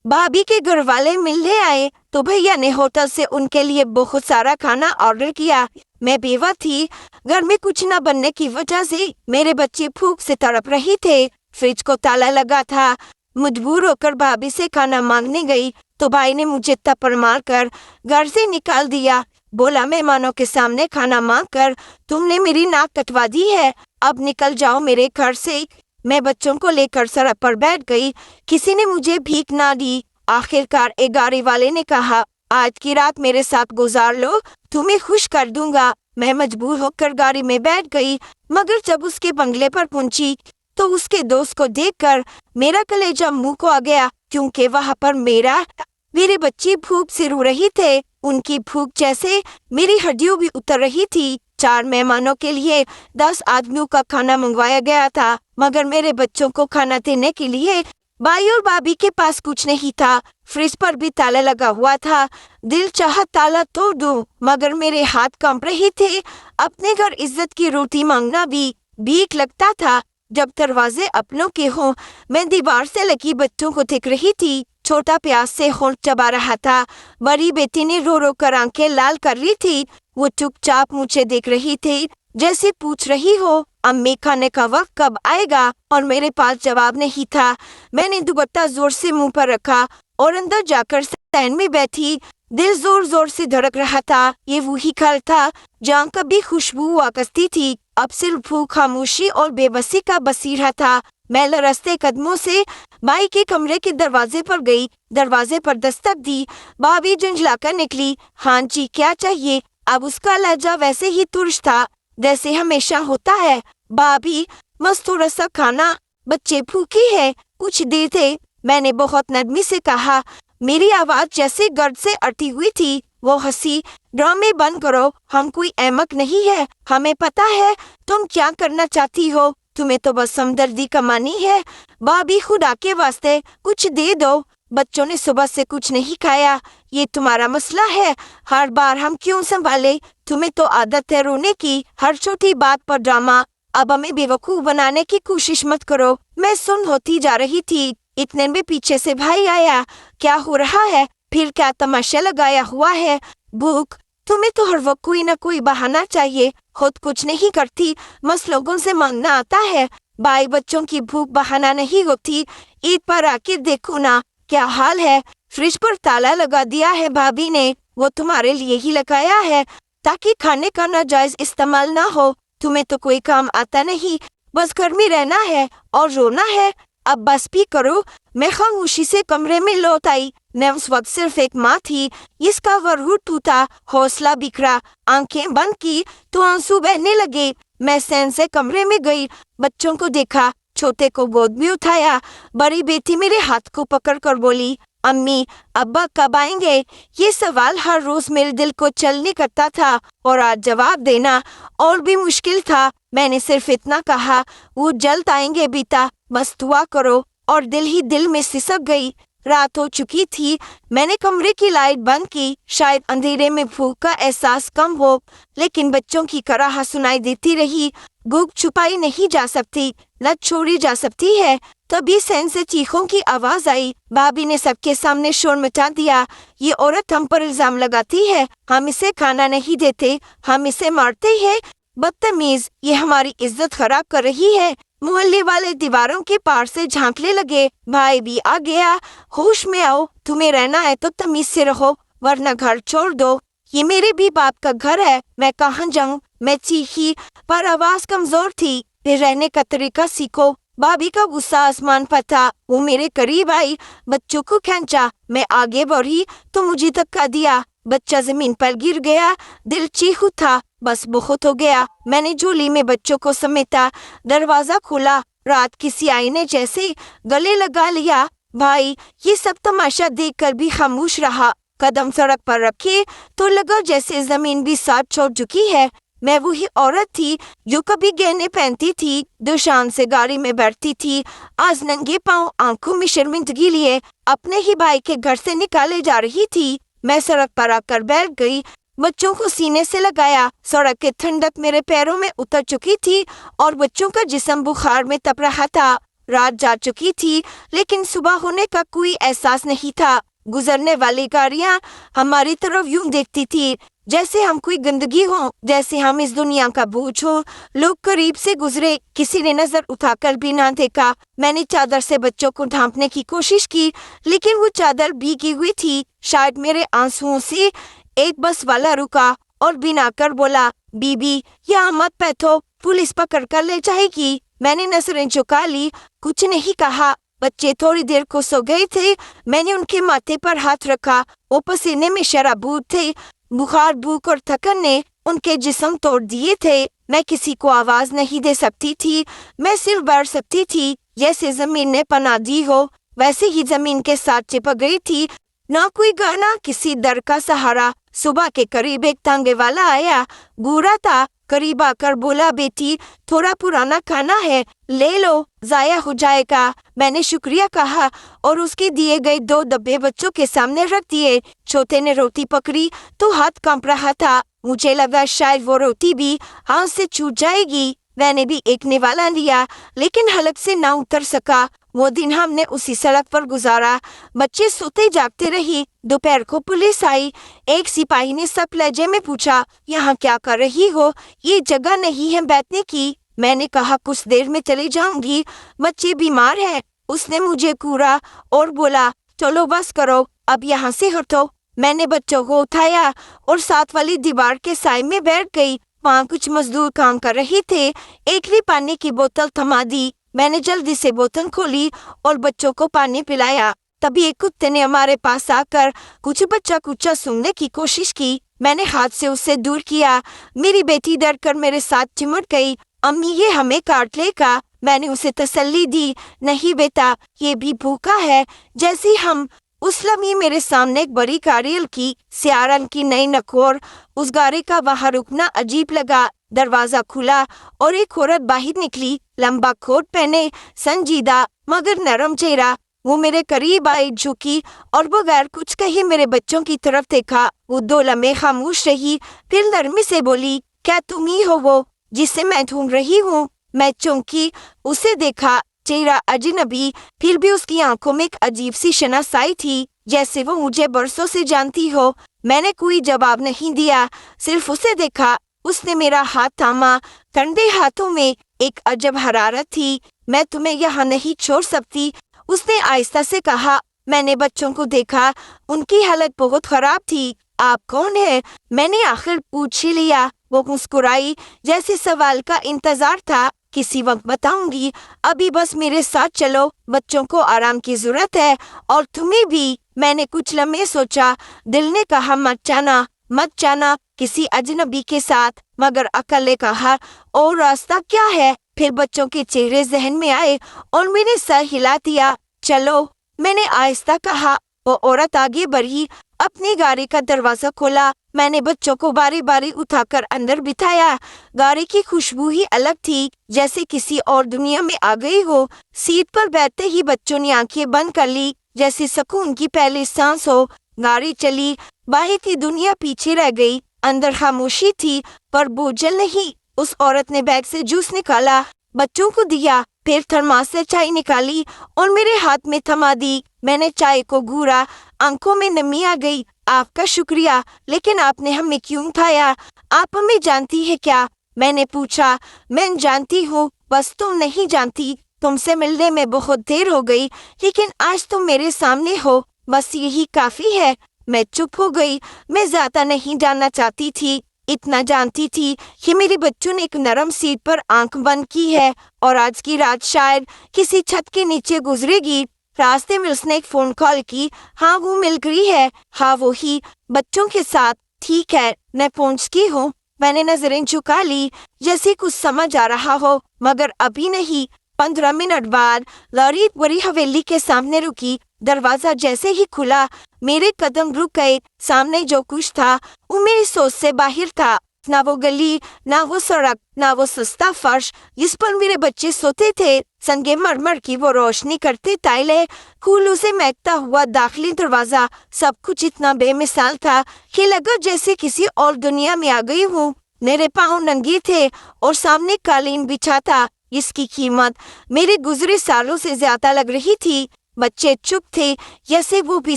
भाभी के घर वाले मिलने आए तो भैया ने होटल से उनके लिए बहुत सारा खाना ऑर्डर किया। मैं बेवा थी, घर में कुछ न बनने की वजह से मेरे बच्चे भूख से तड़प रही थे। फ्रिज को ताला लगा था। मजबूर होकर भाभी से खाना मांगने गई तो भाई ने मुझे थप्पड़ मारकर घर से निकाल दिया। बोला, मेहमानों के सामने खाना मांगकर तुमने मेरी नाक कटवा दी है, अब निकल जाओ मेरे घर से। मैं बच्चों को लेकर सड़क पर बैठ गई। किसी ने मुझे भीख ना दी। आखिरकार एक गाड़ी वाले ने कहा, आज की रात मेरे साथ गुजार लो, तुम्हें खुश कर दूंगा। मैं मजबूर होकर गाड़ी में बैठ गई, मगर जब उसके बंगले पर पहुंची तो उसके दोस्त को देखकर मेरा कलेजा मुंह को आ गया, क्योंकि वहां पर मेरे बच्चे भूख से रो रही थे। उनकी भूख जैसे मेरी हड्डियों भी उतर रही थी। 4 मेहमानों के लिए 10 आदमियों का खाना मंगवाया गया था, मगर मेरे बच्चों को खाना देने के लिए भाई और भाभी के पास कुछ नहीं था। फ्रिज पर भी ताला लगा हुआ था। दिल चाहा ताला तोड़ दूं, मगर मेरे हाथ कांप रहे थे। अपने घर इज्जत की रोटी मांगना भी भीख लगता था। जब दरवाजे अपनों के हों, मैं दीवार से लगी बच्चों को देख रही थी। छोटा प्यास से होंठ चबा रहा था। बड़ी बेटी ने रो रो कर आंखें लाल कर रही थी। वो चुपचाप मुझे देख रही थी, जैसे पूछ रही हो, अम्मी खाने का वक्त कब आएगा? और मेरे पास जवाब नहीं था। मैंने दुपट्टा जोर से मुंह पर रखा और अंदर जाकर स्टैंड में बैठी। दिल जोर जोर से धड़क रहा था। ये वही घर था जहाँ कभी खुशबू हुआ करती थी। अब सिर्फ भूख, खामोशी और बेबसी का बसीरा था। मैं लरसते कदमों से भाई के कमरे के दरवाजे पर गई। दरवाजे पर दस्तक दी। भाभी झुंझलाकर निकली। हाँ जी, क्या चाहिए? अब उसका लहजा वैसे ही तुर्श था जैसे हमेशा होता है। भाभी, मस्त थोड़ा सा खाना, बच्चे भूखे हैं, कुछ दे दे। मैंने बहुत नरमी से कहा। मेरी आवाज जैसे गर्द से अटी हुई थी। वो हंसी। ड्रामे बंद करो, हम कोई अहमक नहीं है। हमें पता है तुम क्या करना चाहती हो। तुम्हें तो बस हमदर्दी कमानी है। भाभी, खुदा के वास्ते कुछ दे दो। बच्चों ने सुबह से कुछ नहीं खाया। ये तुम्हारा मसला है, हर बार हम क्यों संभाले? तुम्हें तो आदत है रोने की, हर छोटी बात पर ड्रामा। अब हमें बेवकूफ बनाने की कोशिश मत करो। मैं सुन होती जा रही थी, इतने में पीछे से भाई आया। क्या हो रहा है? फिर क्या तमाशा लगाया हुआ है? भूख, तुम्हें तो हर वक्त कोई ना कोई बहाना चाहिए। खुद कुछ नहीं करती, बस लोगों से मांगना आता है। भाई, बच्चों की भूख बहाना नहीं होती। ईद पर आके देखो ना क्या हाल है। फ्रिज पर ताला लगा दिया है भाभी ने। वो तुम्हारे लिए ही लगाया है ताकि खाने का नाजायज इस्तेमाल ना हो। तुम्हें तो कोई काम आता नहीं, बस घर में रहना है और रोना है। अब बस भी करो। मैं खामोशी से कमरे में लौट आई। मैं उस वक्त सिर्फ एक माँ थी। इसका गरूर टूटा, हौसला बिखरा। आंखें बंद की तो आंसू बहने लगे। मैं सैन से कमरे में गई, बच्चों को देखा, छोटे को गोद में उठाया। बड़ी बेटी मेरे हाथ को पकड़कर बोली, अम्मी, अब्बा कब आएंगे? ये सवाल हर रोज मेरे दिल को चलने करता था और आज जवाब देना और भी मुश्किल था। मैंने सिर्फ इतना कहा, वो जल्द आएंगे बेटा, बस दुआ करो। और दिल ही दिल में सिसक गई। रात हो चुकी थी। मैंने कमरे की लाइट बंद की। शायद अंधेरे में भूख का एहसास कम हो, लेकिन बच्चों की कराह सुनाई देती रही। भूख छुपाई नहीं जा सकती, लत छोड़ी जा सकती है। तभी सैन से चीखों की आवाज आई। भाभी ने सबके सामने शोर मचा दिया। ये औरत हम पर इल्जाम लगाती है, हम इसे खाना नहीं देते, हम इसे मारते हैं। बदतमीज, ये हमारी इज्जत खराब कर रही है। मोहल्ले वाले दीवारों के पार से झांकने लगे। भाई भी आ गया। होश में आओ, तुम्हें रहना है तो तमीज से रहो, वरना घर छोड़ दो। ये मेरे भी बाप का घर है, मैं कहाँ जाऊँ? मैं चीखी, पर आवाज कमजोर थी। फिर रहने का तरीका सीखो। भाभी का गुस्सा आसमान पर था। वो मेरे करीब आई, बच्चों को खींचा। मैं आगे बढ़ी तो मुझे धक्का दिया। बच्चा जमीन पर गिर गया। दिल चीख उठा, बस बहुत हो गया। मैंने झोली में बच्चों को समेटा। दरवाजा खोला। रात किसी आईने जैसे गले लगा लिया। भाई, ये सब तमाशा देखकर भी खामोश रहा। कदम सड़क पर रखे तो लगा जैसे जमीन भी साथ छोड़ चुकी है। मैं वही औरत थी जो कभी गहने पहनती थी, जो शान से गाड़ी में बैठती थी। आज नंगे पांव, आंखों में शर्मिंदगी लिए अपने ही भाई के घर से निकाले जा रही थी। मैं सड़क पर आकर बैठ गई, बच्चों को सीने से लगाया। सड़क की ठंडक मेरे पैरों में उतर चुकी थी और बच्चों का जिस्म बुखार में तप रहा था। रात जा चुकी थी, लेकिन सुबह होने का कोई एहसास नहीं था। गुजरने वाली गाड़ियां हमारी तरफ यूं देखती थी जैसे हम कोई गंदगी हो, जैसे हम इस दुनिया का बोझ हो। लोग करीब से गुजरे, किसी ने नजर उठाकर भी ना देखा। मैंने चादर से बच्चों को ढांपने की कोशिश की, लेकिन वो चादर भीगी हुई थी। शायद मेरे आंसुओं से एक बस वाला रुका और बिना कर बोला, बीबी यहाँ मत बैठो, पुलिस पकड़ कर ले जाएगी। मैंने नजरें झुका ली, कुछ नहीं कहा। बच्चे थोड़ी देर को सो गए थे। मैंने उनके माथे पर हाथ रखा, वो पसीने में शराबूर थे। बुखार, भूख और थकन ने उनके जिस्म तोड़ दिए थे। मैं किसी को आवाज नहीं दे सकती थी, मैं सिर्फ बैठ सकती थी। जैसे जमीन ने पनाह दी हो, वैसे ही जमीन के साथ चिपक गई थी। ना कोई गाना, किसी दर का सहारा। सुबह के करीब एक तांगे वाला आया, बूढ़ा था। करीब आकर बोला, बेटी थोड़ा पुराना खाना है, ले लो, जाया हो जाएगा। मैंने शुक्रिया कहा और उसके दिए गए 2 डब्बे बच्चों के सामने रख दिए। छोटे ने रोटी पकड़ी तो हाथ कांप रहा था। मुझे लगा शायद वो रोटी भी हाथ से छूट जाएगी। मैंने भी एक निवाला लिया, लेकिन हलक से ना उतर सका। वो दिन हमने उसी सड़क पर गुजारा। बच्चे सोते जागते रही। दोपहर को पुलिस आई। एक सिपाही ने सब लहजे में पूछा, यहाँ क्या कर रही हो? ये जगह नहीं है बैठने की। मैंने कहा, कुछ देर में चली जाऊंगी, बच्चे बीमार हैं। उसने मुझे घूरा और बोला, चलो बस करो, अब यहाँ से हटो। मैंने बच्चों को उठाया और साथ वाली दीवार के साए में बैठ गई। वहाँ कुछ मजदूर काम कर रहे थे। एक ने पानी की बोतल थमा दी। मैंने जल्दी से बोतल खोली और बच्चों को पानी पिलाया। तभी एक कुत्ते ने हमारे पास आकर कुछ बच्चा कुच्चा सूंघने की कोशिश की। मैंने हाथ से उसे दूर किया। मेरी बेटी डर कर मेरे साथ चिमट गई। अम्मी ये हमें काट लेगा। मैंने उसे तसल्ली दी, नहीं बेटा, ये भी भूखा है जैसी हम। उस लम्हे मेरे सामने एक बड़ी गाड़ी की सियारन की नई नकोर। उस गाड़ी का वहां रुकना अजीब लगा। दरवाजा खुला और एक औरत बाहर निकली, लंबा कोट पहने, संजीदा मगर नरम चेहरा। वो मेरे करीब आई, झुकी और बगैर कुछ कहे मेरे बच्चों की तरफ देखा। वो 2 लम्हे खामोश रही, फिर नरमी से बोली, क्या तुम ही हो वो जिसे मैं ढूंढ रही हूँ? मैं चौंकी, उसे देखा। चेहरा अजनबी, फिर भी उसकी आंखों में एक अजीब सी शनासाई थी, जैसे वो मुझे बरसों से जानती हो। मैंने कोई जवाब नहीं दिया, सिर्फ उसे देखा। उसने मेरा हाथ थामा। ठंडे हाथों में एक अजब हरारत थी। मैं तुम्हें यहाँ नहीं छोड़ सकती, उसने आहिस्ता से कहा। मैंने बच्चों को देखा, उनकी हालत बहुत खराब थी। आप कौन है? मैंने आखिर पूछ ही लिया। वो मुस्कुराई, जैसे सवाल का इंतजार था। किसी वक्त बताऊंगी, अभी बस मेरे साथ चलो, बच्चों को आराम की जरूरत है और तुम्हें भी। मैंने कुछ लम्हे सोचा। दिल ने कहा, मत जाना किसी अजनबी के साथ, मगर अकल ने कहा, और रास्ता क्या है? फिर बच्चों के चेहरे जहन में आए और मैंने सर हिला दिया। चलो, मैंने आहिस्ता कहा। वो औरत आगे बढ़ी, अपनी गाड़ी का दरवाजा खोला। मैंने बच्चों को बारी बारी उठाकर अंदर बिठाया। गाड़ी की खुशबू ही अलग थी, जैसे किसी और दुनिया में आ गई हो। सीट पर बैठते ही बच्चों ने आंखें बंद कर ली, जैसे सुकून की पहली सांस हो। गाड़ी चली, बाहर की दुनिया पीछे रह गई। अंदर खामोशी थी, पर बोझल नहीं। उस औरत ने बैग से जूस निकाला, बच्चों को दिया, फिर थर्मास से चाय निकाली और मेरे हाथ में थमा दी। मैंने चाय को घूरा, आंखों में नमी आ गई। आपका शुक्रिया, लेकिन आपने हमें क्यों उठाया? आप हमें जानती है क्या? मैंने पूछा। मैं जानती हूँ, बस तुम नहीं जानती। तुमसे मिलने में बहुत देर हो गई, लेकिन आज तुम मेरे सामने हो, बस यही काफी है। मैं चुप हो गई। मैं ज्यादा नहीं जानना चाहती थी, इतना जानती थी कि मेरे बच्चों ने एक नरम सीट पर आंख बंद की है और आज की रात शायद किसी छत के नीचे गुजरेगी। रास्ते में उसने एक फोन कॉल की। हाँ, वो मिल गई है। हाँ, वो ही, बच्चों के साथ। ठीक है, मैं पहुंच गई हूँ। मैंने नजरें झुका ली, जैसे कुछ समझ आ रहा हो, मगर अभी नहीं। 15 मिनट बाद लॉरी बड़ी हवेली के सामने रुकी। दरवाजा जैसे ही खुला, मेरे कदम रुक गए। सामने जो कुछ था वो मेरी सोच से बाहर था। ना वो गली, ना वो सड़क, ना वो सस्ता फर्श जिस पर मेरे बच्चे सोते थे। संगे मरमर की वो रोशनी करते ताले, फूलों से महकता हुआ दाखिली दरवाजा, सब कुछ इतना बेमिसाल था कि लगा जैसे किसी और दुनिया में आ गई हूँ। मेरे पाँव नंगे थे और सामने कालीन बिछा था। اس کی قیمت میرے گزرے سالوں سے زیادہ لگ رہی تھی۔ بچے چپ تھے، جیسے وہ بھی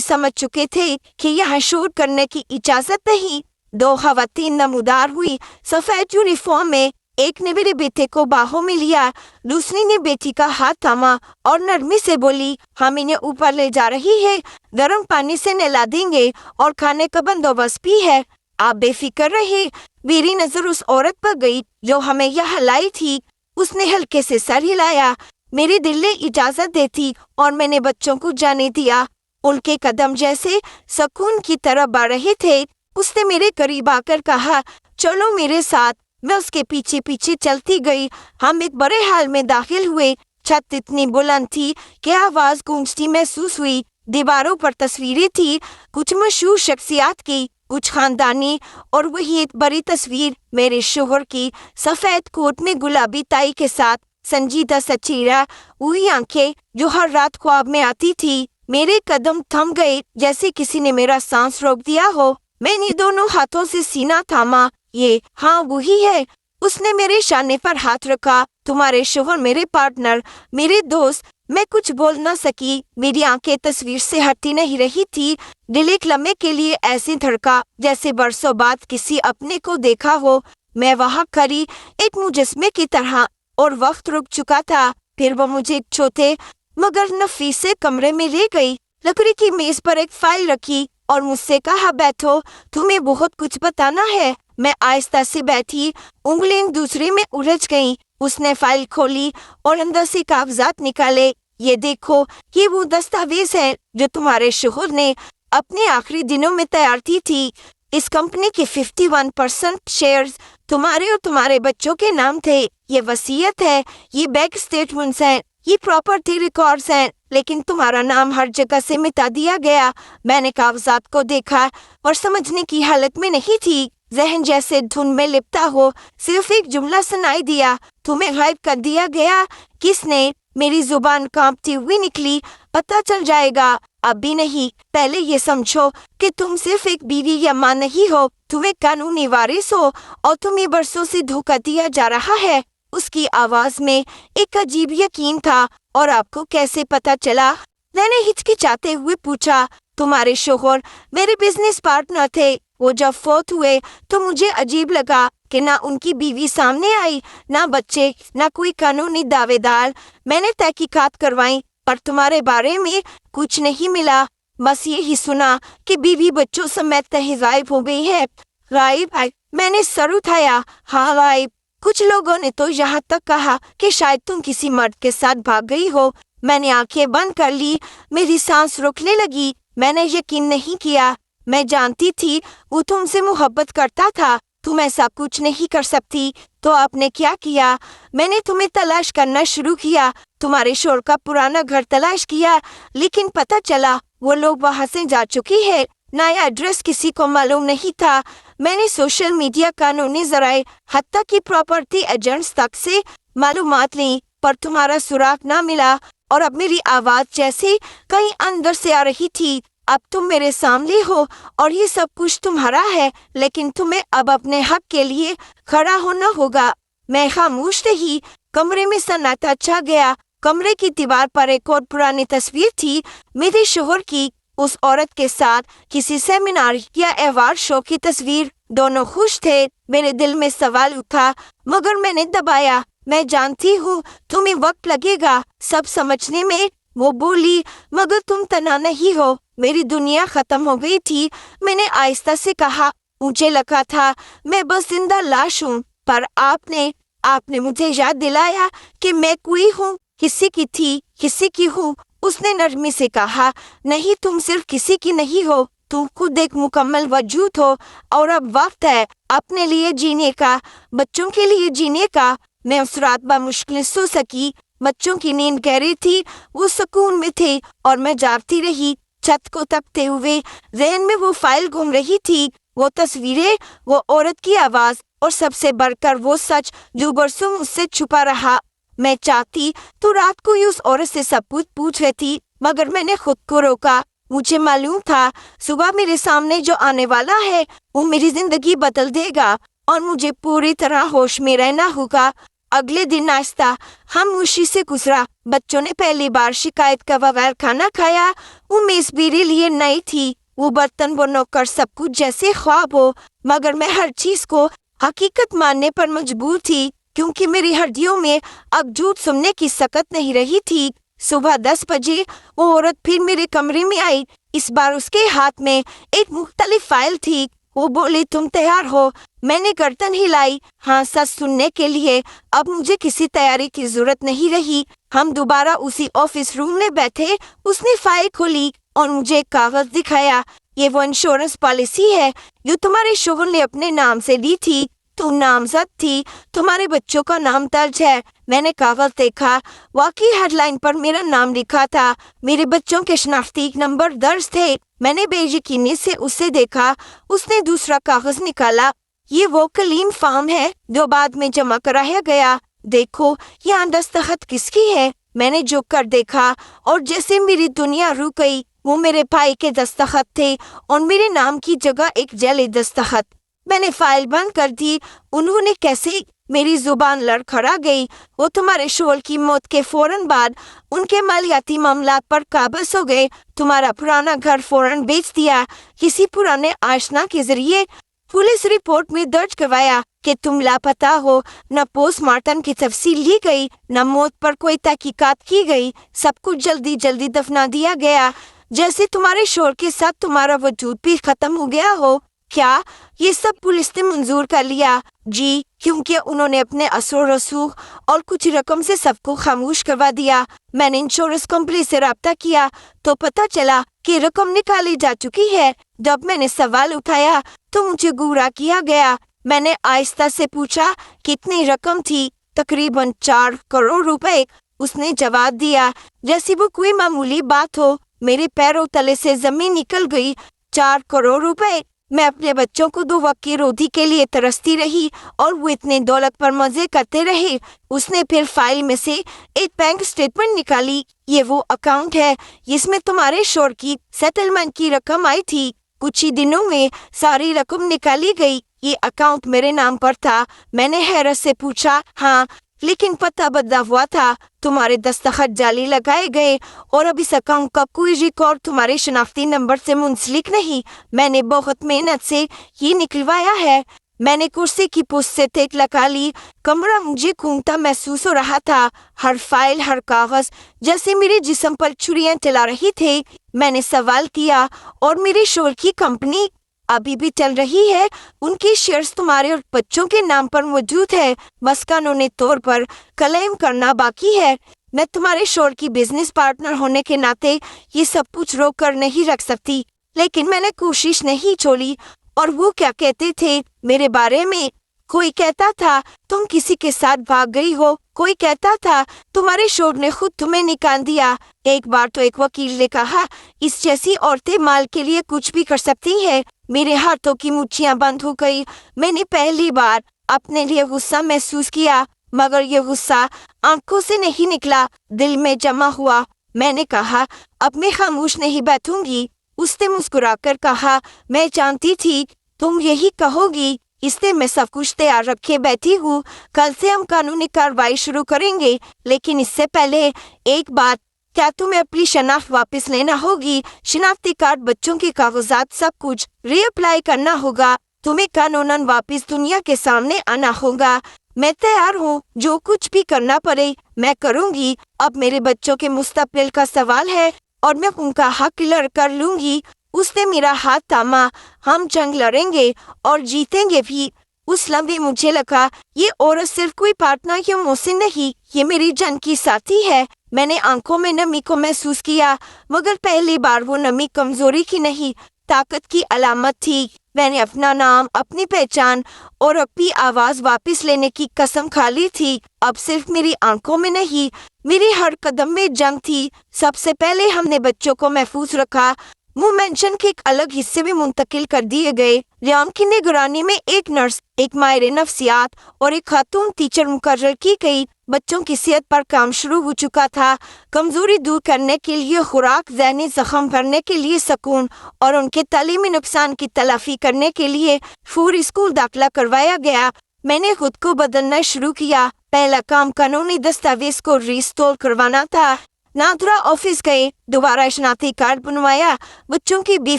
سمجھ چکے تھے کہ یہاں شور کرنے کی اجازت نہیں۔ دو خواتین نمودار ہوئی سفید یونیفارم میں، ایک نے میرے بیٹے کو باہوں میں لیا، دوسری نے بیٹی کا ہاتھ تھاما اور نرمی سے بولی، ہم انہیں اوپر لے جا رہی ہے، گرم پانی سے نہلا دیں گے اور کھانے کا بندوبست بھی ہے، آپ بے فکر رہے۔ میری نظر اس عورت پر گئی جو ہمیں یہاں لائی تھی۔ اس نے ہلکے سے سر ہلایا، میرے دل نے اجازت دیتی اور میں نے بچوں کو جانے دیا۔ ان کے قدم جیسے سکون کی طرف بڑھ رہے تھے۔ اس نے میرے قریب آ کر کہا، چلو میرے ساتھ۔ میں اس کے پیچھے پیچھے چلتی گئی۔ ہم ایک بڑے ہال میں داخل ہوئے۔ چھت اتنی بلند تھی کہ آواز گونجتی محسوس ہوئی۔ دیواروں پر تصویریں تھی، کچھ مشہور شخصیات کی، کچھ خاندانی، اور وہی ایک بڑی تصویر میرے شوہر کی، سفید کوٹ میں گلابی ٹائی کے ساتھ، سنجیدہ سا چہرہ، وہی آنکھیں جو ہر رات خواب میں آتی تھی۔ میرے قدم تھم گئے جیسے کسی نے میرا سانس روک دیا ہو۔ میں نے دونوں ہاتھوں سے سینہ تھاما۔ یہ ہاں وہی ہے۔ اس نے میرے شانے پر ہاتھ رکھا۔ تمہارے شوہر، میرے پارٹنر، میرے دوست۔ میں کچھ بول نہ سکی، میری آنکھیں تصویر سے ہٹی نہیں رہی تھی۔ دل ایک لمحے کے لیے ایسے دھڑکا جیسے برسوں بعد کسی اپنے کو دیکھا ہو۔ میں وہاں کھڑی ایک مجسمے کی طرح، اور وقت رک چکا تھا۔ پھر وہ مجھے ایک چھوٹے مگر نفیس سے کمرے میں لے گئی، لکڑی کی میز پر ایک فائل رکھی اور مجھ سے کہا، بیٹھو، تمہیں بہت کچھ بتانا ہے۔ میں آہستہ سے بیٹھی، انگلیں دوسرے میں الجھ گئیں۔ اس نے فائل کھولی اور اندر سے کاغذات نکالے۔ یہ دیکھو، یہ وہ دستاویز ہے جو تمہارے شوہر نے اپنے آخری دنوں میں تیار کی تھی۔ اس کمپنی کے 51% شیئرز تمہارے اور تمہارے بچوں کے نام تھے۔ یہ وصیت ہے، یہ بینک سٹیٹمنٹس ہیں، یہ پراپرٹی ریکارڈز ہیں، لیکن تمہارا نام ہر جگہ سے مٹا دیا گیا۔ میں نے کاغذات کو دیکھا اور سمجھنے کی حالت میں نہیں تھی۔ ذہن جیسے دھند میں لپٹا ہو، صرف ایک جملہ سنائی دیا، تمہیں غائب کر دیا گیا۔ کس نے؟ میری زبان کانپتی ہوئی نکلی، پتہ چل جائے گا۔ اب بھی نہیں۔ پہلے یہ سمجھو کہ تم صرف ایک بیوی یا ماں نہیں ہو، تم ایک قانونی وارث ہو، اور تمہیں برسوں سے دھوکہ دیا جا رہا ہے۔ اس کی آواز میں ایک عجیب یقین تھا۔ اور آپ کو کیسے پتہ چلا؟ میں نے ہچکچاتے ہوئے پوچھا۔ تمہارے شوہر میرے بزنس پارٹنر تھے۔ وہ جب فوت ہوئے تو مجھے عجیب لگا کہ نہ ان کی بیوی سامنے آئی، نہ بچے، نہ کوئی قانونی دعوے دار۔ میں نے تحقیقات کروائیں، پر تمہارے بارے میں کچھ نہیں ملا۔ بس یہی سنا کہ بیوی بچوں سمیت کہیں غائب ہو گئی ہے۔ غائب ہے؟ میں نے سر اٹھایا۔ ہاں غائب۔ کچھ لوگوں نے تو یہاں تک کہا کہ شاید تم کسی مرد کے ساتھ بھاگ گئی ہو۔ میں نے آنکھیں بند کر لی، میری سانس رکنے لگی۔ میں نے یقین نہیں کیا۔ میں جانتی تھی وہ تم سے محبت کرتا تھا، تم ایسا کچھ نہیں کر سکتی۔ تو آپ نے کیا کیا؟ میں نے تمہیں تلاش کرنا شروع کیا، تمہارے شوہر کا پرانا گھر تلاش کیا، لیکن پتہ چلا وہ لوگ وہاں سے جا چکی ہے۔ نیا ایڈریس کسی کو معلوم نہیں تھا۔ میں نے سوشل میڈیا، قانونی ذرائع، حتیٰ کہ پراپرٹی ایجنٹس تک سے معلومات لیں، پر تمہارا سراغ نہ ملا۔ اور اب میری آواز جیسے کہیں اندر سے آ رہی تھی، اب تم میرے سامنے ہو اور یہ سب کچھ تمہارا ہے، لیکن تمہیں اب اپنے حق کے لیے کھڑا ہونا ہوگا۔ میں خاموش رہی۔ کمرے میں سناٹا چھا گیا۔ کمرے کی دیوار پر ایک اور پرانی تصویر تھی، میرے شوہر کی اس عورت کے ساتھ کسی سیمینار یا ایوارڈ شو کی تصویر۔ دونوں خوش تھے۔ میرے دل میں سوال اٹھا، مگر میں نے دبایا۔ میں جانتی ہوں تمہیں وقت لگے گا سب سمجھنے میں۔ وہ بولی، مگر تم تنہا نہیں ہو۔ میری دنیا ختم ہو گئی تھی۔ میں نے آہستہ سے کہا، مجھے لگا تھا میں بس زندہ لاش ہوں، پر آپ نے مجھے یاد دلایا کہ میں کوئی ہوں، کسی کی تھی، کسی کی ہوں۔ اس نے نرمی سے کہا، نہیں، تم صرف کسی کی نہیں ہو، تم خود ایک مکمل وجود ہو، اور اب وقت ہے اپنے لیے جینے کا، بچوں کے لیے جینے کا۔ میں اس رات بمشکل سو سکی۔ بچوں کی نیند گہری تھی، وہ سکون میں تھے، اور میں جاگتی رہی، چھت کو تکتے ہوئے۔ ذہن میں وہ فائل گھوم رہی تھی، وہ تصویریں، وہ عورت کی آواز، اور سب سے بڑھ کر وہ سچ جو برسوں مجھ سے چھپا رہا۔ میں چاہتی تو رات کو ہی اس عورت سے سب کچھ پوچھ لیتی، مگر میں نے خود کو روکا۔ مجھے معلوم تھا صبح میرے سامنے جو آنے والا ہے وہ میری زندگی بدل دے گا، اور مجھے پوری طرح ہوش میں رہنا ہوگا۔ अगले दिन नाश्ता खामोशी से गुजरा। बच्चों ने पहली बार शिकायत का बगैर खाना खाया। वो मेज मेरे लिए नई थी, वो बर्तन वो नौकर सब कुछ जैसे ख्वाब हो, मगर मैं हर चीज को हकीकत मानने पर मजबूर थी, क्योंकि मेरी हड्डियों में अब झूठ सुनने की सकत नहीं रही थी। सुबह 10 बजे वो औरत फिर मेरे कमरे में आई। इस बार उसके हाथ में एक मुख्तलिफ फाइल थी। वो बोली, तुम तैयार हो? मैंने गर्दन हिलाई। हाँ, सच सुनने के लिए अब मुझे किसी तैयारी की जरूरत नहीं रही। हम दोबारा उसी ऑफिस रूम में बैठे। उसने फाइल खोली और मुझे एक कागज दिखाया। ये वो इंश्योरेंस पॉलिसी है जो तुम्हारे शोहर ने अपने नाम से ली थी। तुम नामजद थी, तुम्हारे बच्चों का नाम दर्ज है। मैंने कागज देखा, वाकई हेडलाइन पर मेरा नाम लिखा था। मेरे बच्चों के शनाख्ती नंबर दर्ज थे। मैंने बेयकीनी से उसे देखा। उसने दूसरा कागज निकाला। ये वो क्लीन फॉर्म है जो बाद में जमा कराया गया। देखो, यहाँ दस्तखत किसकी है? मैंने झुक कर देखा और जैसे मेरी दुनिया रुक गई। वो मेरे भाई के दस्तखत थे और मेरे नाम की जगह एक जैली दस्तखत। मैंने फाइल बंद कर दी। उन्होंने कैसे? मेरी जुबान लड़खड़ा गई। वो तुम्हारे शोहर की मौत के फौरन बाद उनके मालियाती मामलात पर काबज हो गए। तुम्हारा पुराना घर फौरन बेच दिया किसी पुराने आशना के जरिए। पुलिस रिपोर्ट में दर्ज करवाया कि तुम लापता हो। न पोस्टमार्टम की तफसील ली गई, न मौत पर कोई तहकीकात की गई। सब कुछ जल्दी जल्दी दफना दिया गया, जैसे तुम्हारे शोहर के साथ तुम्हारा वजूद भी खत्म हो गया हो। क्या ये सब पुलिस ने मंजूर कर लिया? जी, क्योंकि उन्होंने अपने असर रसूख और कुछ रकम से सबको खामोश करवा दिया। मैंने इंश्योरेंस कंपनी से राब्ता किया तो पता चला कि रकम निकाली जा चुकी है। जब मैंने सवाल उठाया तो मुझे गुमराह किया गया। मैंने आहिस्ता से पूछा, कितनी रकम थी? तकरीबन 4 करोड़ रुपए। उसने जवाब दिया जैसे वो कोई मामूली बात हो। मेरे पैरों तले से जमीन निकल गई। 4 करोड़ रुपए! मैं अपने बच्चों को 2 वक्त की रोटी के लिए तरसती रही और वो इतने दौलत पर मजे करते रहे। उसने फिर फाइल में से एक बैंक स्टेटमेंट निकाली। ये वो अकाउंट है जिसमें तुम्हारे शोहर की सेटलमेंट की रकम आई थी। कुछ ही दिनों में सारी रकम निकाली गई। ये अकाउंट मेरे नाम पर था। मैंने हैरत से पूछा, हाँ, लेकिन पता बदला हुआ था। तुम्हारे दस्तखत जाली लगाए गए और अब इस अकाउंट का कोई रिकॉर्ड तुम्हारे शनाख्ती नंबर से मुंसलिक नहीं। मैंने बहुत मेहनत से ये निकलवाया है। मैंने कुर्सी की पुष्ट से टेक लगा ली। कमरा मुझे घूमता महसूस हो रहा था। हर फाइल, हर कागज जैसे मेरे जिस्म पर छुरियां चला रही थे। मैंने सवाल किया, और मेरे शोहर की कंपनी अभी भी चल रही है? उनके शेयर्स तुम्हारे और बच्चों के नाम पर मौजूद है, बस कानूनी तौर पर क्लेम करना बाकी है। मैं तुम्हारे शोहर की बिजनेस पार्टनर होने के नाते ये सब कुछ रोक कर नहीं रख सकती, लेकिन मैंने कोशिश नहीं छोड़ी। और वो क्या कहते थे मेरे बारे में? कोई कहता था तुम किसी के साथ भाग गई हो, कोई कहता था तुम्हारे शोहर ने खुद तुम्हें निकाल दिया। एक बार तो एक वकील ने कहा, इस जैसी औरतें माल के लिए कुछ भी कर सकती हैं। मेरे हाथों की मुट्ठियां बंद हो गई। मैंने पहली बार अपने लिए गुस्सा महसूस किया, मगर ये गुस्सा आंखों से नहीं निकला, दिल में जमा हुआ। मैंने कहा, अब मैं खामोश नहीं बैठूंगी। उसने मुस्कुराकर कहा, मैं जानती थी तुम यही कहोगी, इसलिए मैं सब कुछ तैयार रखे बैठी हूँ। कल से हम कानूनी कार्रवाई शुरू करेंगे, लेकिन इससे पहले एक बात, क्या तुम्हें अपनी शनाख्त वापस लेना होगी? शनाख्ती कार्ड, बच्चों के कागजात, सब कुछ रीअप्लाई करना होगा। तुम्हें कानूनन वापस दुनिया के सामने आना होगा। मैं तैयार हूँ, जो कुछ भी करना पड़े मैं करूँगी। अब मेरे बच्चों के मुस्तकबिल का सवाल है और मैं उनका हक लड़ कर लूंगी। उसने मेरा हाथ थामा। हम जंग लड़ेंगे और जीतेंगे भी। उस लम्हे मुझे लगा, ये औरत सिर्फ कोई पार्टनर या मोहसिन नहीं, ये मेरी जंग की साथी है। मैंने आंखों में नमी को महसूस किया, मगर पहली बार वो नमी कमजोरी की नहीं, ताकत की अलामत थी। मैंने अपना नाम, अपनी पहचान और अपनी आवाज वापस लेने की कसम खा ली थी। अब सिर्फ मेरी आंखों में नहीं, मेरी हर कदम में जंग थी। सबसे पहले हमने बच्चों को महफूज रखा। मुंह मेंशन के एक अलग हिस्से में मुंतकिल कर दिए गए। रियाम की निगरानी में एक नर्स, एक माहिर नफ्सियात और एक खातून टीचर मुकर्रर की गई। बच्चों की सेहत पर काम शुरू हो चुका था। कमजोरी दूर करने के लिए खुराक, ज़हनी जख्म भरने के लिए सुकून और उनके तालीमी नुकसान की तलाफी करने के लिए फौरी स्कूल दाखिला करवाया गया। मैंने खुद को बदलना शुरू किया। पहला काम कानूनी दस्तावेज को रिस्टोर करवाना था। नादरा ऑफिस गए, दोबारा शनाख्ती कार्ड बनवाया, बच्चों की बी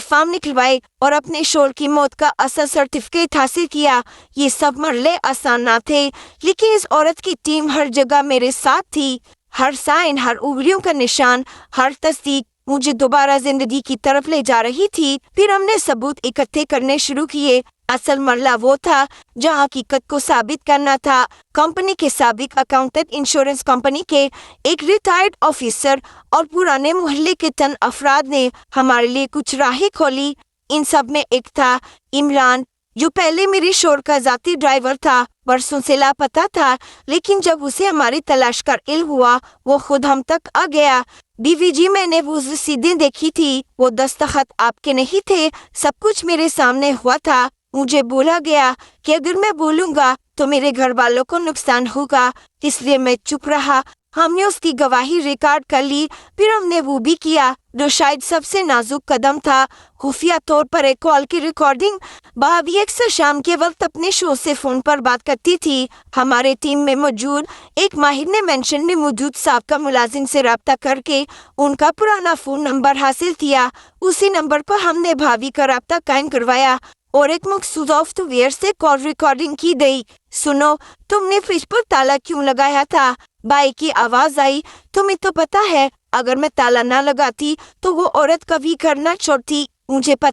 फार्म निकलवाई और अपने शोर की मौत का असल सर्टिफिकेट हासिल किया। ये सब मरले आसान ना थे, लेकिन इस औरत की टीम हर जगह मेरे साथ थी। हर साइन, हर उंगलियों का निशान, हर तस्दीक मुझे दोबारा जिंदगी की तरफ ले जा रही थी। फिर हमने सबूत इकट्ठे करने शुरू किए। असल मरला वो था जहाँ हकीकत को साबित करना था। कंपनी के साबिक अकाउंटेंट, इंश्योरेंस कंपनी के एक रिटायर्ड ऑफिसर और पुराने मोहल्ले के चंद अफराद ने हमारे लिए कुछ राहें खोली। इन सब में एक था इमरान, जो पहले मेरे शोर का जाती ड्राइवर था, बरसों से लापता था, लेकिन जब उसे हमारी तलाश का इल्म हुआ वो खुद हम तक आ गया। बीवी जी, मैंने वो रसीदें देखी थी, वो दस्तखत आपके नहीं थे, सब कुछ मेरे सामने हुआ था। मुझे बोला गया कि अगर मैं बोलूंगा तो मेरे घर वालों को नुकसान होगा, इसलिए मैं चुप रहा। हमने उसकी गवाही रिकॉर्ड कर ली। फिर हमने वो भी किया जो शायद सबसे नाजुक कदम था, खुफिया तौर पर एक कॉल की रिकॉर्डिंग। भाभी अक्सर शाम के वक्त अपने शो से फोन पर बात करती थी। हमारे टीम में मौजूद एक माहिर ने मेंशन में मौजूद साबका मुलाजिम से रब्ता करके उनका पुराना फोन नंबर हासिल किया। उसी नंबर पर हमने भाभी का रब्ता कायम करवाया और एक मखसूस सॉफ्टवेयर से कॉल रिकॉर्डिंग की गई। सुनो, तुमने फ्रिज पर ताला क्यों लगाया था? बाई की आवाज आई। तुम्हें तो पता है अगर मैं ताला ना लगाती तो वो औरत कभी घर ना छोड़ती। मुझे पता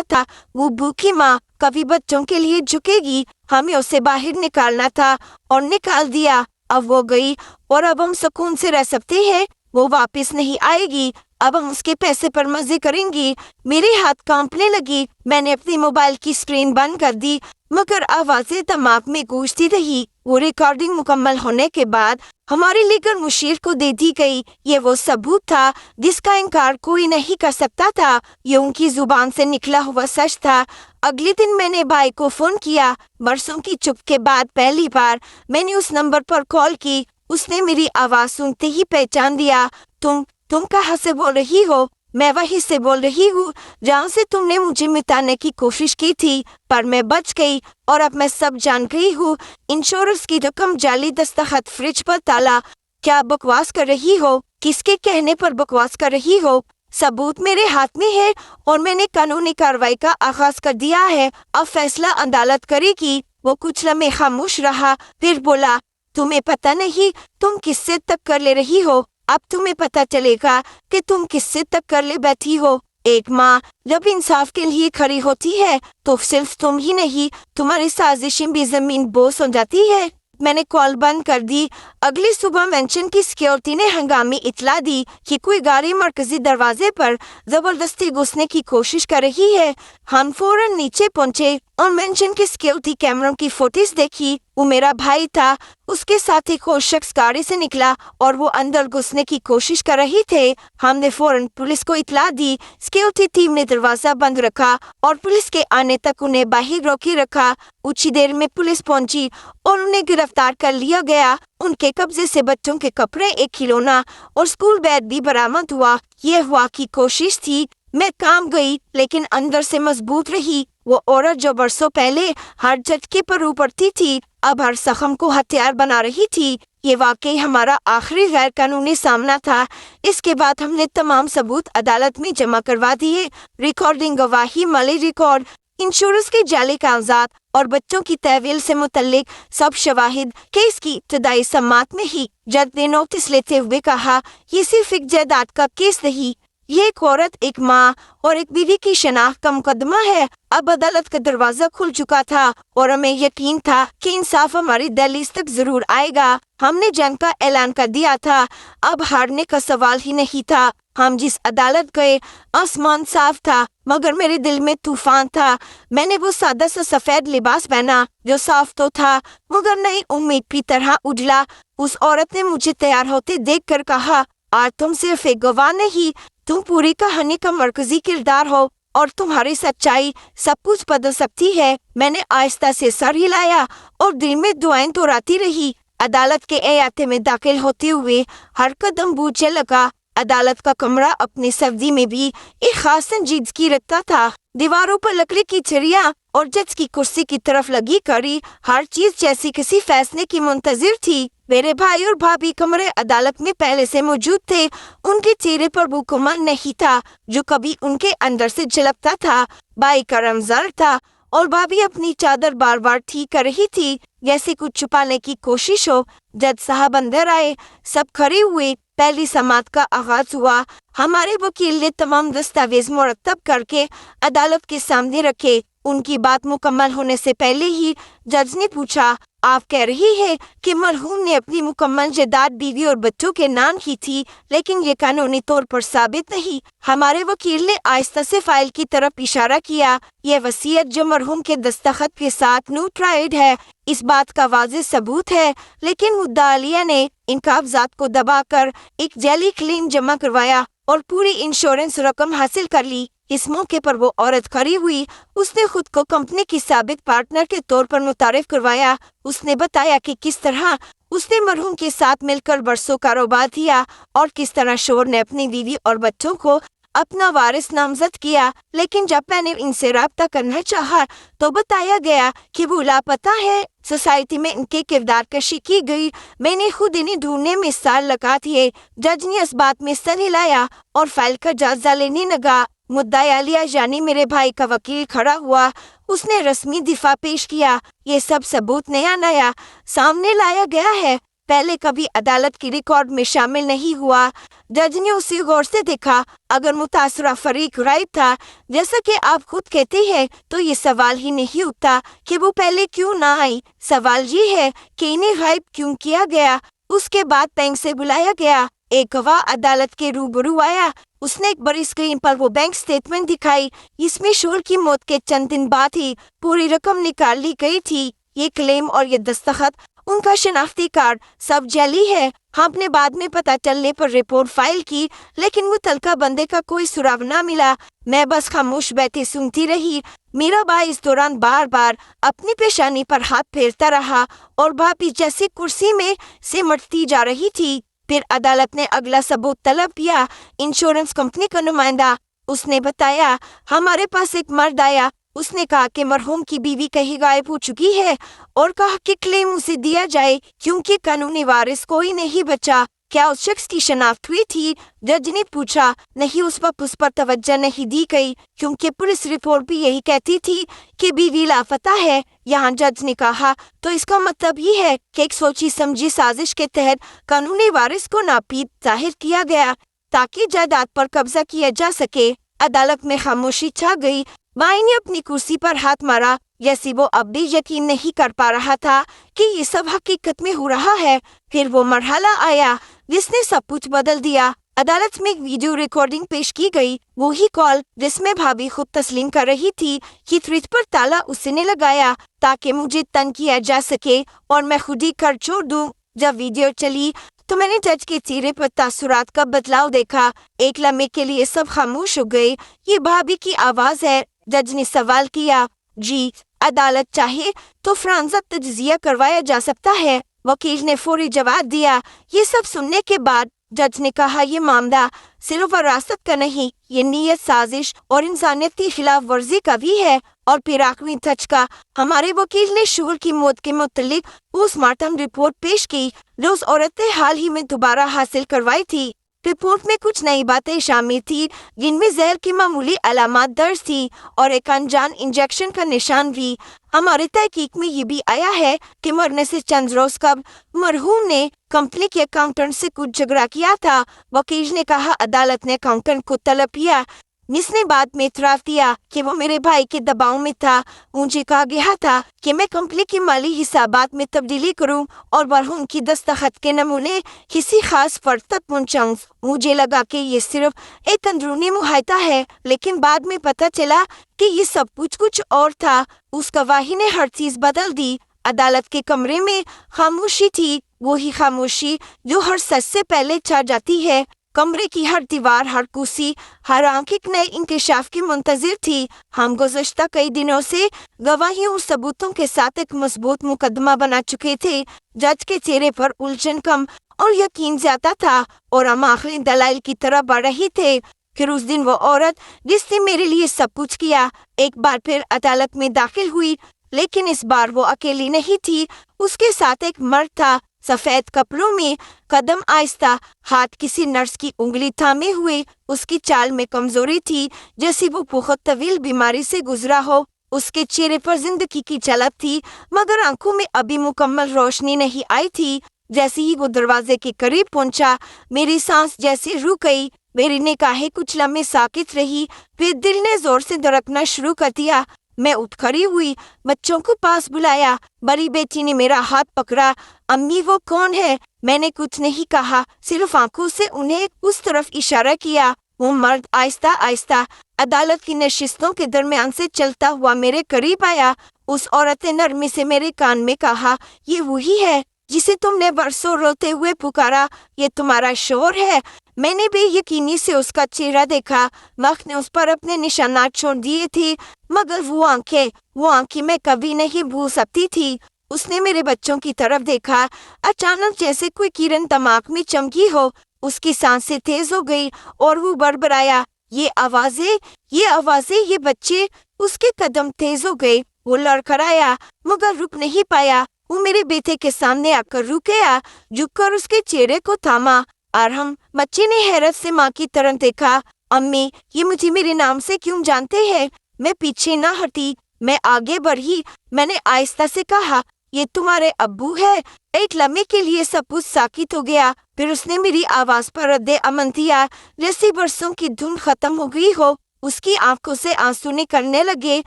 था वो भूखी माँ कभी बच्चों के लिए झुकेगी। हमें उसे बाहर निकालना था और निकाल दिया। अब वो गई और अब हम सुकून से रह सकते हैं। वो वापस नहीं आएगी। अब हम उसके पैसे पर मजे करेंगी। मेरे हाथ कांपने लगी। मैंने अपनी मोबाइल की स्क्रीन बंद कर दी, मगर आवाजें दिमाग में गूंजती रही। वो रिकॉर्डिंग मुकम्मल होने के बाद हमारे लीगल मुशीर को दे दी गई। ये वो सबूत था जिसका इनकार कोई नहीं कर सकता था। ये उनकी जुबान से निकला हुआ सच था। अगले दिन मैंने भाई को फोन किया। बरसों की चुप के बाद पहली बार मैंने उस नंबर पर कॉल की। उसने मेरी आवाज सुनते ही पहचान दिया। तुम कहाँ से बोल रही हो? मैं वहीं से बोल रही हूँ जहाँ से तुमने मुझे मिटाने की कोशिश की थी, पर मैं बच गई और अब मैं सब जान गई हूँ। इंश्योरेंस की रकम, जाली दस्तखत, फ्रिज पर ताला। क्या बकवास कर रही हो? किसके कहने पर बकवास कर रही हो? सबूत मेरे हाथ में है और मैंने कानूनी कार्रवाई का आगाज कर दिया है। अब फैसला अदालत करेगी। वो कुछ लम्हे खामोश रहा, फिर बोला, तुम्हें पता नहीं तुम किससे टक्कर ले रही हो। अब तुम्हें पता चलेगा कि तुम किससे टक्कर ले बैठी हो। एक माँ जब इंसाफ के लिए खड़ी होती है तो सिर्फ तुम ही नहीं, तुम्हारी साजिशें भी जमीन बोस हो जाती है। मैंने कॉल बंद कर दी। अगली सुबह मेंशन की सिक्योरिटी ने हंगामी इतला दी कि कोई गाड़ी मरकजी दरवाजे पर जबरदस्ती घुसने की कोशिश कर रही है। हम फौरन नीचे पहुंचे और मेंशन के सिक्योरिटी कैमरों की फुटेज देखी। वो मेरा भाई था। उसके साथ एक और शख्स गाड़ी से निकला और वो अंदर घुसने की कोशिश कर रही थे। हमने फौरन पुलिस को इतला दी। सिक्योरिटी टीम ने दरवाजा बंद रखा और पुलिस के आने तक उन्हें बाहर रोके रखा। कुछ ही देर में पुलिस पहुंची और उन्हें गिरफ्तार कर लिया गया। उनके कब्जे से बच्चों के कपड़े, एक खिलौना और स्कूल बैग भी बरामद हुआ। ये हुआ की कोशिश थी। मैं काम गई लेकिन अंदर से मजबूत रही। वो औरत जो बरसों पहले हर झटके पर उभरती थी, अब हर जख्म को हथियार बना रही थी। ये वाकई हमारा आखिरी गैर कानूनी सामना था। इसके बाद हमने तमाम सबूत अदालत में जमा करवा दिए। रिकॉर्डिंग, गवाही, माली रिकॉर्ड, इंश्योरेंस के जाली कागजात और बच्चों की तहवील से मुतल्लिक सब शवाहिद। केस की इब्तदाई समात में ही जज ने नोटिस लेते हुए कहा, ये सिर्फ एक जायदाद का केस नहीं, ये एक औरत, एक माँ और एक बीवी की शनाख्त का मुकदमा है। अब अदालत का दरवाजा खुल चुका था और हमें यकीन था कि इंसाफ हमारी दहलीज तक जरूर आएगा। हमने जंग का ऐलान कर दिया था। अब हारने का सवाल ही नहीं था। हम जिस अदालत गए, आसमान साफ था मगर मेरे दिल में तूफान था। मैंने वो सादा सा सफेद लिबास पहना जो साफ तो था मगर नई उम्मीद की तरह उजला। उस औरत ने मुझे तैयार होते देखकर कहा, आज तुम सिर्फ एक गवाह नहीं, तुम पूरी कहानी का मरकजी किरदार हो और तुम्हारी सच्चाई सब कुछ बदल सकती है। मैंने आहिस्ता से सर हिलाया और दिल में दुआएं दोहराती रही। अदालत के अहाते में दाखिल होते हुए हर कदम बूझे लगा। अदालत का कमरा अपनी सर्दी में भी एक खास संजीदगी रखता था। दीवारों पर लकड़ी की चिड़िया और जज की कुर्सी की तरफ लगी कड़ी हर चीज जैसी किसी फैसले की मुंतजिर थी। मेरे भाई और भाभी कमरे अदालत में पहले से मौजूद थे। उनके चेहरे पर वो गुमान नहीं था जो कभी उनके अंदर से झलकता था। भाई का रमज़ान था और भाभी अपनी चादर बार बार ठीक कर रही थी, जैसे कुछ छुपाने की कोशिश हो। जज साहब अंदर आए, सब खड़े हुए। पहली समाअत का आगाज हुआ। हमारे वकील ने तमाम दस्तावेज मुरतब करके अदालत के सामने रखे। उनकी बात मुकम्मल होने से पहले ही जज ने पूछा, आप कह रही है कि मरहूम ने अपनी मुकम्मल जायदाद बीवी और बच्चों के नाम की थी, लेकिन ये कानूनी तौर पर साबित नहीं। हमारे वकील ने आहिस्ता से फाइल की तरफ इशारा किया। यह वसीयत जो मरहूम के दस्तखत के साथ नोटराइड है, इस बात का वाज़ेह सबूत है, लेकिन मुद्दा अलिया ने इन कागजात को दबाकर एक जाली क्लेम जमा करवाया और पूरी इंश्योरेंस रकम हासिल कर ली। इस मौके पर वो औरत खड़ी हुई। उसने खुद को कंपनी की साबिक पार्टनर के तौर पर मुतारिफ करवाया। उसने बताया कि किस तरह उसने मरहूम के साथ मिलकर बरसों कारोबार किया और किस तरह शोहर ने अपनी बीवी और बच्चों को अपना वारिस नामजद किया। लेकिन जब मैंने इनसे राब्ता करना चाहा तो बताया गया कि वो लापता है। सोसाइटी में इनके किरदार कशी की गई। मैंने खुद इन्हें ढूंढने में साल लगा दिए। जज ने इस बात में सर हिलाया और फाइल का जायजा लेने लगा। मुद्दा अलिया यानी मेरे भाई का वकील खड़ा हुआ। उसने रस्मी दिफा पेश किया। ये सब सबूत नया सामने लाया गया है, पहले कभी अदालत की रिकॉर्ड में शामिल नहीं हुआ। जज ने उसे गौर से देखा। अगर मुतासरा फरीक राइट था, जैसा कि आप खुद कहते हैं, तो ये सवाल ही नहीं उठता कि वो पहले क्यों ना आई। सवाल ये है कि इन्हें गायब क्यों किया गया। उसके बाद बैंक से बुलाया गया। एक गवाह अदालत के रूबरू आया। उसने एक बड़ी स्क्रीन पर वो बैंक स्टेटमेंट दिखाई। इसमें शोहर की मौत के चंद दिन बाद ही पूरी रकम निकाल ली गई थी। ये क्लेम और ये दस्तखत, उनका शनाख्ती कार्ड सब जाली है। हमने बाद में पता चलने पर रिपोर्ट फाइल की, लेकिन मुतलका बंदे का कोई सुराग ना मिला। मैं बस खामोश बैठी सुनती रही। मेरा भाई इस दौरान बार बार अपनी पेशानी पर हाथ फेरता रहा और भाभी जैसी कुर्सी में सिमटती जा रही थी। फिर अदालत ने अगला सबूत तलब किया। इंश्योरेंस कंपनी का नुमाइंदा, उसने बताया, हमारे पास एक मर्द आया। उसने कहा कि मरहूम की बीवी कहीं गायब हो चुकी है और कहा कि क्लेम उसे दिया जाए क्योंकि कानूनी वारिस कोई नहीं बचा। क्या उस शख्स की शनाख्त हुई थी? जज ने पूछा। नहीं, उस वक्त उस पर तवज्जो नहीं दी गई क्योंकि पुलिस रिपोर्ट भी यही कहती थी कि बीवी लापता है। यहाँ जज ने कहा, तो इसका मतलब ये है कि एक सोची समझी साजिश के तहत कानूनी वारिस को नापीद जाहिर किया गया ताकि जायदाद पर कब्जा किया जा सके। अदालत में खामोशी छा गई। भाई ने अपनी कुर्सी पर हाथ मारा, जैसे वो अब भी यकीन नहीं कर पा रहा था कि ये सब हकीकत में हो रहा है। फिर वो मरहला आया जिसने सब कुछ बदल दिया। अदालत में एक वीडियो रिकॉर्डिंग पेश की गई, वही कॉल जिसमें भाभी खुद तस्लीम कर रही थी कि फ्रिज पर ताला उसने लगाया ताकि मुझे तंग किया जा सके और मैं खुद ही कर छोड़ दूं। जब वीडियो चली तो मैंने जज के चेहरे पर तासुरात का बदलाव देखा। एक लम्हे के लिए सब खामोश हो गए। ये भाभी की आवाज है। जज ने सवाल किया, जी अदालत चाहे तो फ्रांजा तज्जिया करवाया जा सकता है। वकील ने फौरी जवाब दिया। ये सब सुनने के बाद जज ने कहा, ये मामला सिर्फ वरासत का नहीं, ये नीयत साजिश और इंसानियत की खिलाफ वर्जी का भी है। और फिर आखिरी धचका, हमारे वकील ने शोहर की मौत के मुतल्लिक पोस्टमार्टम रिपोर्ट पेश की जो उस औरत ने हाल ही में दोबारा हासिल करवाई थी। रिपोर्ट में कुछ नई बातें शामिल थी जिनमें जहर की मामूली अलामत दर्ज थी और एक अनजान इंजेक्शन का निशान भी। हमारे तहकीक में ये भी आया है कि मरने से चंद रोज कब मरहूम ने कंपनी के अकाउंटेंट से कुछ झगड़ा किया था। वकील ने कहा, अदालत ने अकाउंटेंट को तलब किया, जिसने बाद में इतराफ दिया कि वो मेरे भाई के दबाव में था। मुझे कहा गया था कि मैं कंपनी की माली हिसाबात में तब्दीली करूं और मरहूम की दस्तखत के नमूने किसी खास फर्द तक पहुंचाऊं। मुझे लगा कि ये सिर्फ एक अंदरूनी मुआहदा है, लेकिन बाद में पता चला कि ये सब कुछ और था। उस गवाही ने हर चीज बदल दी। अदालत के कमरे में खामोशी थी, वही खामोशी जो हर सच से पहले छा जाती है। कमरे की हर दीवार, हर कुर्सी, हर आंख एक नए इंकशाफ की मुंतजिर थी। हम गुज़श्ता कई दिनों से गवाहियों और सबूतों के साथ एक मजबूत मुकदमा बना चुके थे। जज के चेहरे पर उलझन कम اور یقین زیادہ تھا اور ہم آخری دلائل کی طرف بڑھ رہے تھے۔ پھر اس دن وہ عورت جس نے میرے لیے سب کچھ کیا ایک بار پھر عدالت میں داخل ہوئی، لیکن اس بار وہ اکیلی نہیں تھی، اس کے ساتھ ایک مرد تھا، سفید کپڑوں میں، قدم آہستہ، ہاتھ کسی نرس کی انگلی تھامے ہوئے۔ اس کی چال میں کمزوری تھی، جیسے وہ بہت طویل بیماری سے گزرا ہو۔ اس کے چہرے پر زندگی کی جھلک تھی، مگر آنکھوں میں ابھی مکمل روشنی نہیں آئی تھی۔ جیسے ہی وہ دروازے کے قریب پہنچا، میری سانس جیسے رک گئی۔ میری نگاہیں کچھ لمحے ساکت رہی، پھر دل نے زور سے دھڑکنا شروع کر دیا۔ میں اٹھ کھڑی ہوئی، بچوں کو پاس بلایا۔ بڑی بیٹی نے میرا ہاتھ پکڑا۔ امی وہ کون ہے؟ میں نے کچھ نہیں کہا، صرف آنکھوں سے انہیں اس طرف اشارہ کیا۔ وہ مرد آہستہ آہستہ عدالت کی نشستوں کے درمیان سے چلتا ہوا میرے قریب آیا۔ اس عورت نے نرمی سے میرے کان میں کہا، یہ وہی ہے جسے تم نے برسوں روتے ہوئے پکارا، یہ تمہارا شوہر ہے۔ میں نے بے یقینی سے اس کا چہرہ دیکھا۔ وقت نے اس پر اپنے نشانات چھوڑ دیے تھے، مگر وہ آنکھیں میں کبھی نہیں بھول سکتی تھی۔ اس نے میرے بچوں کی طرف دیکھا، اچانک جیسے کوئی کرن دماغ میں چمکی ہو۔ اس کی سانسیں تیز ہو گئی اور وہ بڑبڑایا، یہ آوازیں، یہ بچے۔ اس کے قدم تیز ہو گئے، وہ لڑکھڑایا مگر رک نہیں پایا۔ وہ میرے بیٹے کے سامنے آ کر رک گیا، جھک کر اس کے چہرے کو تھاما۔ ارحم، بچے نے حیرت سے ماں کی طرف دیکھا۔ امی، یہ مجھے میرے نام سے کیوں جانتے ہیں؟ میں پیچھے نہ ہٹی، میں آگے بڑھی۔ میں نے آہستہ سے کہا، یہ تمہارے ابو ہے۔ ایک لمحے کے لیے سب کچھ ساکت ہو گیا، پھر اس نے میری آواز پر رد عمل دیا، جیسے برسوں کی دھند ختم ہو گئی ہو۔ اس کی آنکھوں سے آنسو نکلنے لگے۔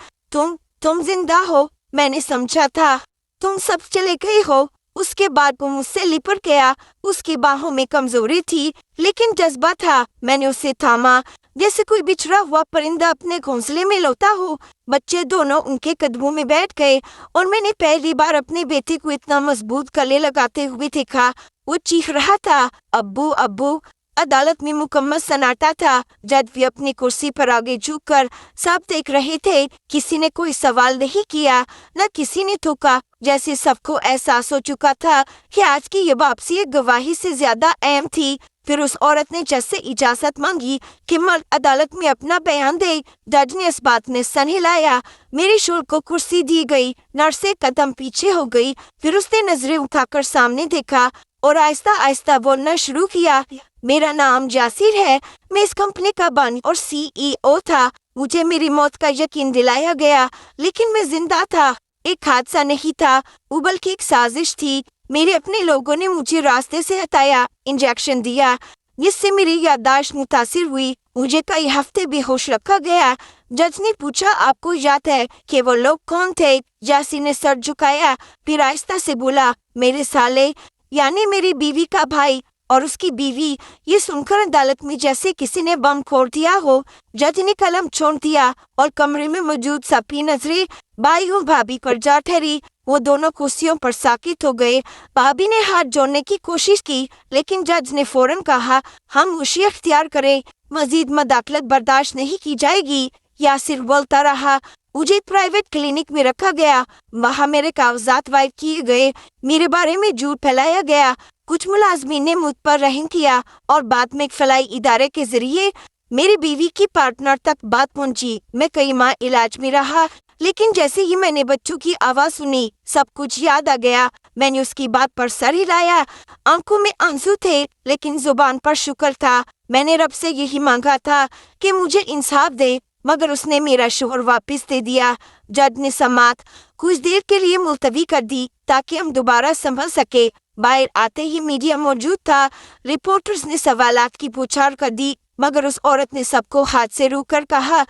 تم زندہ ہو؟ میں نے سمجھا تھا تم سب چلے گئے ہو۔ اس کے بعد وہ مجھ سے لپٹ گیا۔ اس کی باہوں میں کمزوری تھی، لیکن جذبہ تھا۔ میں نے اسے تھاما، جیسے کوئی بچھڑا ہوا پرندہ اپنے گھونسلے میں لوٹا ہو۔ بچے دونوں ان کے قدموں میں بیٹھ گئے اور میں نے پہلی بار اپنے بیٹے کو اتنا مضبوط گلے لگاتے ہوئے دیکھا۔ وہ چیخ رہا تھا، ابو ابو۔ عدالت میں مکمل سناٹا تھا۔ جج بھی اپنی کرسی پر آگے جھک کر سب دیکھ رہے تھے۔ کسی نے کوئی سوال نہیں کیا، نہ کسی نے ٹھوکا، جیسے سب کو احساس ہو چکا تھا کہ آج کی یہ واپسی ایک گواہی سے زیادہ اہم تھی۔ پھر اس عورت نے جج سے اجازت مانگی کہ مرد عدالت میں اپنا بیان دے۔ جج نے اس بات میں سر ہلایا۔ میری شول کو کرسی دی گئی۔ نرس سے قدم پیچھے ہو گئی، پھر اس نے نظریں اٹھا کر سامنے دیکھا اور آہستہ آہستہ بولنا شروع کیا۔ میرا نام جاسر ہے، میں اس کمپنی کا بانی اور CEO تھا۔ مجھے میری موت کا یقین دلایا گیا، لیکن میں زندہ تھا۔ ایک حادثہ نہیں تھا، وہ بلکہ ایک سازش تھی۔ میرے اپنے لوگوں نے مجھے راستے سے ہٹایا، انجیکشن دیا، جس سے میری یادداشت متاثر ہوئی۔ مجھے کئی ہفتے بے ہوش رکھا گیا۔ جج نے پوچھا، آپ کو یاد ہے کہ وہ لوگ کون تھے؟ جاسر نے سر جھکایا، پھر آہستہ سے بولا، میرے سالے، یعنی میری بیوی کا بھائی اور اس کی بیوی۔ یہ سن کر عدالت میں جیسے کسی نے بم کھول دیا ہو۔ جج نے قلم چھوڑ دیا اور کمرے میں موجود سب کی نظریں بھائی اور بھابھی پر جا ٹھہری۔ وہ دونوں کرسیوں پر ساکت ہو گئے۔ بھابھی نے ہاتھ جوڑنے کی کوشش کی، لیکن جج نے فوراً کہا، ہم خاموشی اختیار کریں، مزید مداخلت برداشت نہیں کی جائے گی۔ یاسر بولتا رہا، مجھے پرائیویٹ کلینک میں رکھا گیا، وہاں میرے کاغذات وائپ کیے گئے، میرے بارے میں جھوٹ پھیلایا گیا۔ کچھ ملازمین نے مجھ پر رحم کیا اور بعد میں ایک فلاحی ادارے کے ذریعے میری بیوی کی پارٹنر تک بات پہنچی۔ میں کئی ماہ علاج میں رہا، لیکن جیسے ہی میں نے بچوں کی آواز سنی، سب کچھ یاد آ گیا۔ میں نے اس کی بات پر سر ہلایا۔ آنکھوں میں آنسو تھے، لیکن زبان پر شکر تھا۔ میں نے رب سے یہی مانگا تھا کہ مجھے انصاف دے، مگر اس نے میرا شوہر واپس دے دیا۔ جج نے سماعت کچھ دیر کے لیے ملتوی کر دی تاکہ ہم دوبارہ سنبھل سکے۔ باہر آتے ہی میڈیا موجود تھا۔ رپورٹرز نے سوالات کی پوچھاڑ کر دی، مگر اس عورت نے سب کو ہاتھ سے روک کر کہا،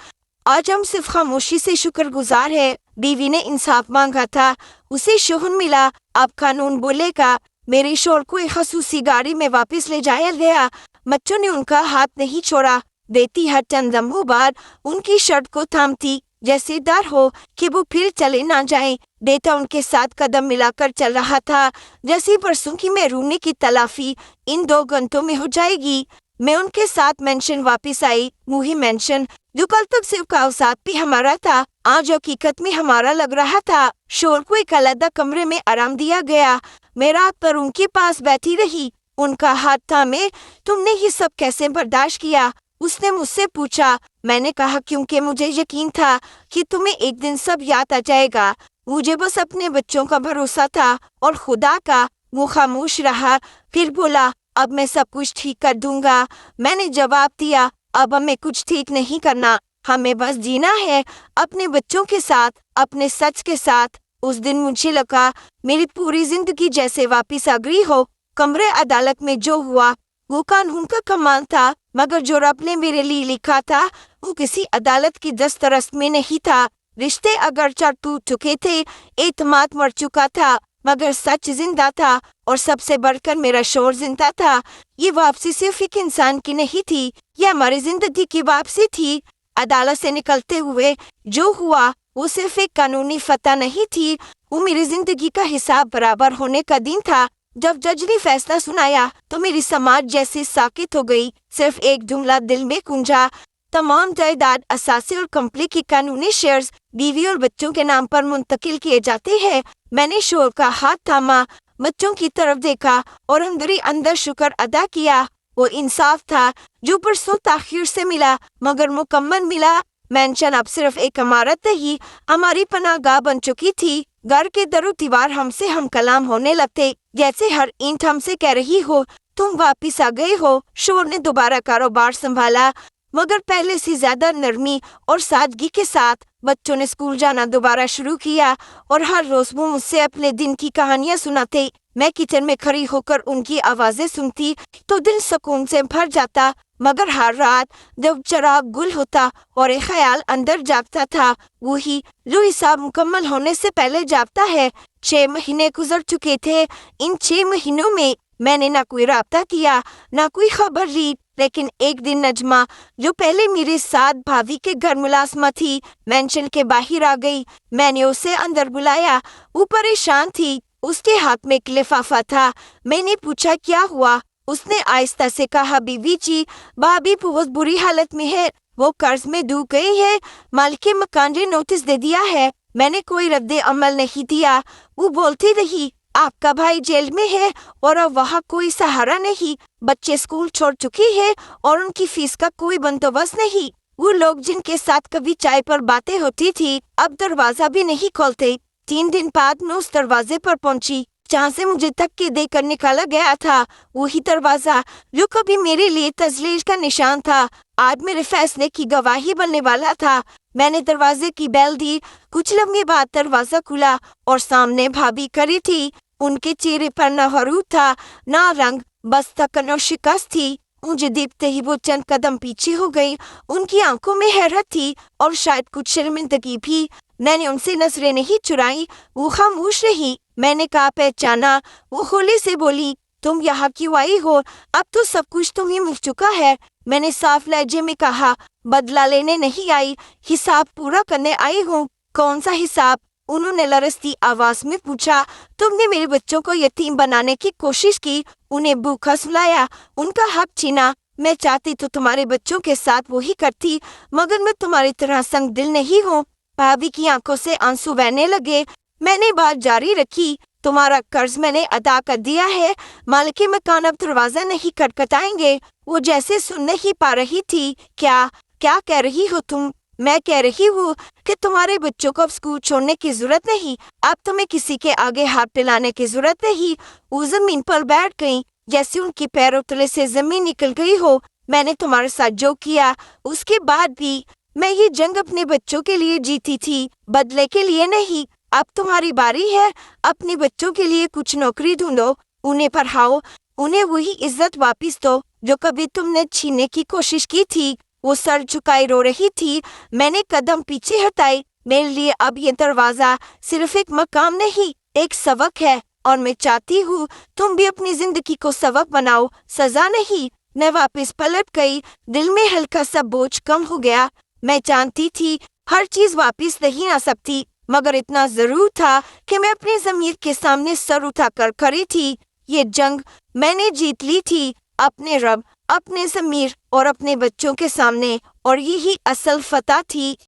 آج ہم صرف خاموشی سے شکر گزار ہیں۔ بیوی نے انصاف مانگا تھا، اسے شوہر ملا، اب قانون بولے گا۔ میرے شوہر کو ایک خصوصی گاڑی میں واپس لے جایا گیا۔ بچوں نے ان کا ہاتھ نہیں چھوڑا۔ بیٹی ہر چند لمحوں بعد ان کی شرٹ کو تھامتی، جیسے ڈر ہو کہ وہ پھر چلے نہ جائیں۔ بیٹا ان کے ساتھ قدم ملا کر چل رہا تھا، جیسے برسوں کی محرومی کی تلافی ان 2 گھنٹوں میں ہو جائے گی۔ میں ان کے ساتھ مینشن واپس آئی، وہی مینشن جو کل تک صرف کاغذات پہ ہمارا تھا، آج حقیقت میں ہمارا لگ رہا تھا۔ شوہر کو ایک علیحدہ کمرے میں آرام دیا گیا۔ میں رات بھر ان کے پاس بیٹھی رہی، ان کا ہاتھ تھامے، تم نے یہ سب کیسے برداشت کیا؟ اس نے مجھ سے پوچھا۔ میں نے کہا کیونکہ مجھے یقین تھا کہ تمہیں ایک دن سب یاد آ جائے گا۔ مجھے بس اپنے بچوں کا بھروسہ تھا اور خدا کا۔ وہ خاموش رہا، پھر بولا اب میں سب کچھ ٹھیک کر دوں گا۔ میں نے جواب دیا اب ہمیں کچھ ٹھیک نہیں کرنا، ہمیں بس جینا ہے اپنے بچوں کے ساتھ، اپنے سچ کے ساتھ۔ اس دن مجھے لگا میری پوری زندگی جیسے واپس آ گئی ہو۔ کمرے عدالت میں جو ہوا وہ قانون کا کمال تھا، مگر جو رب نے میرے لیے لکھا تھا وہ کسی عدالت کی دسترس میں نہیں تھا۔ رشتے اگرچہ ٹوٹ چکے تھے، اعتماد مر چکا تھا، مگر سچ زندہ تھا، اور سب سے بڑھ کر میرا شور زندہ تھا۔ یہ واپسی صرف ایک انسان کی نہیں تھی، یہ ہماری زندگی کی واپسی تھی۔ عدالت سے نکلتے ہوئے جو ہوا وہ صرف ایک قانونی فتح نہیں تھی، وہ میری زندگی کا حساب برابر ہونے کا دن تھا۔ جب جج نے فیصلہ سنایا تو میری سماج جیسے ساکت ہو گئی، صرف ایک جملہ دل میں گونجا، تمام جائیداد، اثاثے اور کمپنی کی قانونی شیئرز بیوی اور بچوں کے نام پر منتقل کیے جاتے ہیں۔ میں نے شور کا ہاتھ تھاما، بچوں کی طرف دیکھا اور اندر شکر ادا کیا۔ وہ انصاف تھا جو برسوں تاخیر سے ملا مگر مکمل ملا۔ مینشن اب صرف ایک عمارت نہیں، ہماری پناہ گاہ بن چکی تھی۔ گھر کے در و دیوار ہم سے ہم کلام ہونے لگتے، جیسے ہر اینٹ ہم سے کہہ رہی ہو تم واپس آ گئے ہو۔ شور نے دوبارہ کاروبار سنبھالا، مگر پہلے سے زیادہ نرمی اور سادگی کے ساتھ۔ بچوں نے اسکول جانا دوبارہ شروع کیا اور ہر روز وہ مجھ سے اپنے دن کی کہانیاں سناتے۔ میں کچن میں کھڑی ہو کر ان کی آوازیں سنتی تو دل سکون سے بھر جاتا، مگر ہر رات جب چراغ گل ہوتا اور ایک خیال اندر جاگتا تھا، وہی جو حساب مکمل ہونے سے پہلے جاگتا ہے۔ 6 مہینے گزر چکے تھے۔ ان 6 مہینوں میں نے نہ کوئی رابطہ کیا، نہ کوئی خبر لی، لیکن ایک دن نجمہ، جو پہلے میرے ساتھ بھابھی کے گھر ملازمہ تھی، مینشن کے باہر آ گئی۔ میں نے اسے اندر بلایا، وہ پریشان تھی، اس کے ہاتھ میں ایک لفافہ تھا۔ میں نے پوچھا کیا ہوا؟ اس نے آہستہ سے کہا بیوی جی، بھابھی بہت بری حالت میں ہے، وہ قرض میں ڈوب گئی ہے، مالک مکان نے نوٹس دے دیا ہے۔ میں نے کوئی رد عمل نہیں دیا۔ وہ بولتی رہی آپ کا بھائی جیل میں ہے اور اب وہاں کوئی سہارا نہیں، بچے اسکول چھوڑ چکے ہیں اور ان کی فیس کا کوئی بندوبست نہیں۔ وہ لوگ جن کے ساتھ کبھی چائے پر باتیں ہوتی تھی اب دروازہ بھی نہیں کھولتے۔ 3 دن بعد میں اس دروازے پر پہنچی جہاں سے مجھے دھکے دے کر نکالا گیا تھا، وہی دروازہ جو کبھی میرے لیے تذلیل کا نشان تھا، آج میرے فیصلے کی گواہی بننے والا تھا۔ میں نے دروازے کی بیل دی، کچھ لمحے بعد دروازہ کھلا اور سامنے بھابھی کھڑی تھی۔ ان کے چہرے پر نہ حروف تھا نہ رنگ، بس تھکن اور شکست تھی۔ مجھے دیکھتے ہی وہ چند قدم پیچھے ہو گئی، ان کی آنکھوں میں حیرت تھی اور شاید کچھ شرمندگی بھی۔ میں نے ان سے نظریں نہیں چرائی، وہ خاموش رہی۔ میں نے کہا پہچانا؟ وہ ہولی سے بولی تم یہاں کیوں آئی ہو؟ اب تو سب کچھ تمہیں مل چکا ہے۔ میں نے صاف لہجے میں کہا بدلہ لینے نہیں آئی، حساب پورا کرنے آئی ہوں۔ کون سا حساب؟ انہوں نے لرزتی آواز میں پوچھا۔ تم نے میرے بچوں کو یتیم بنانے کی کوشش کی، انہیں بھوکا سلایا، ان کا حق چھینا۔ میں چاہتی تو تمہارے بچوں کے ساتھ وہی کرتی، مگر میں تمہاری طرح سنگ دل نہیں ہوں۔ بھابھی کی آنکھوں سے آنسو بہنے لگے۔ میں نے بات جاری رکھی، تمہارا قرض میں نے ادا کر دیا ہے، مالک مکان اب دروازہ نہیں کھٹکھٹائیں گے۔ وہ جیسے سن نہیں پا رہی تھی۔ کیا کہہ رہی ہو تم؟ میں کہہ رہی ہوں کہ تمہارے بچوں کو اب اسکول چھوڑنے کی ضرورت نہیں، اب تمہیں کسی کے آگے ہاتھ پھیلانے کی ضرورت نہیں۔ وہ زمین پر بیٹھ گئیں جیسے ان کی پیروں تلے سے زمین نکل گئی ہو۔ میں نے تمہارے ساتھ جو کیا اس کے بعد بھی میں یہ جنگ اپنے بچوں کے لیے جیتی تھی، بدلے کے لیے نہیں۔ اب تمہاری باری ہے، اپنے بچوں کے لیے کچھ نوکری ڈھونڈو، انہیں پڑھاؤ، انہیں وہی عزت واپس دو جو کبھی تم نے چھیننے کی کوشش کی تھی۔ وہ سر جھکائے رو رہی تھی۔ میں نے قدم پیچھے ہٹائے۔ میرے لیے اب یہ دروازہ صرف ایک مقام نہیں، ایک سبق ہے، اور میں چاہتی ہوں تم بھی اپنی زندگی کو سبق بناؤ، سزا نہیں۔ میں واپس پلٹ گئی، دل میں ہلکا سا بوجھ کم ہو گیا۔ میں جانتی تھی ہر چیز واپس نہیں آ سکتی، مگر اتنا ضرور تھا کہ میں اپنے ضمیر کے سامنے سر اٹھا کر کھڑی تھی۔ یہ جنگ میں نے جیت لی تھی، اپنے رب، اپنے ضمیر اور اپنے بچوں کے سامنے، اور یہی اصل فتح تھی۔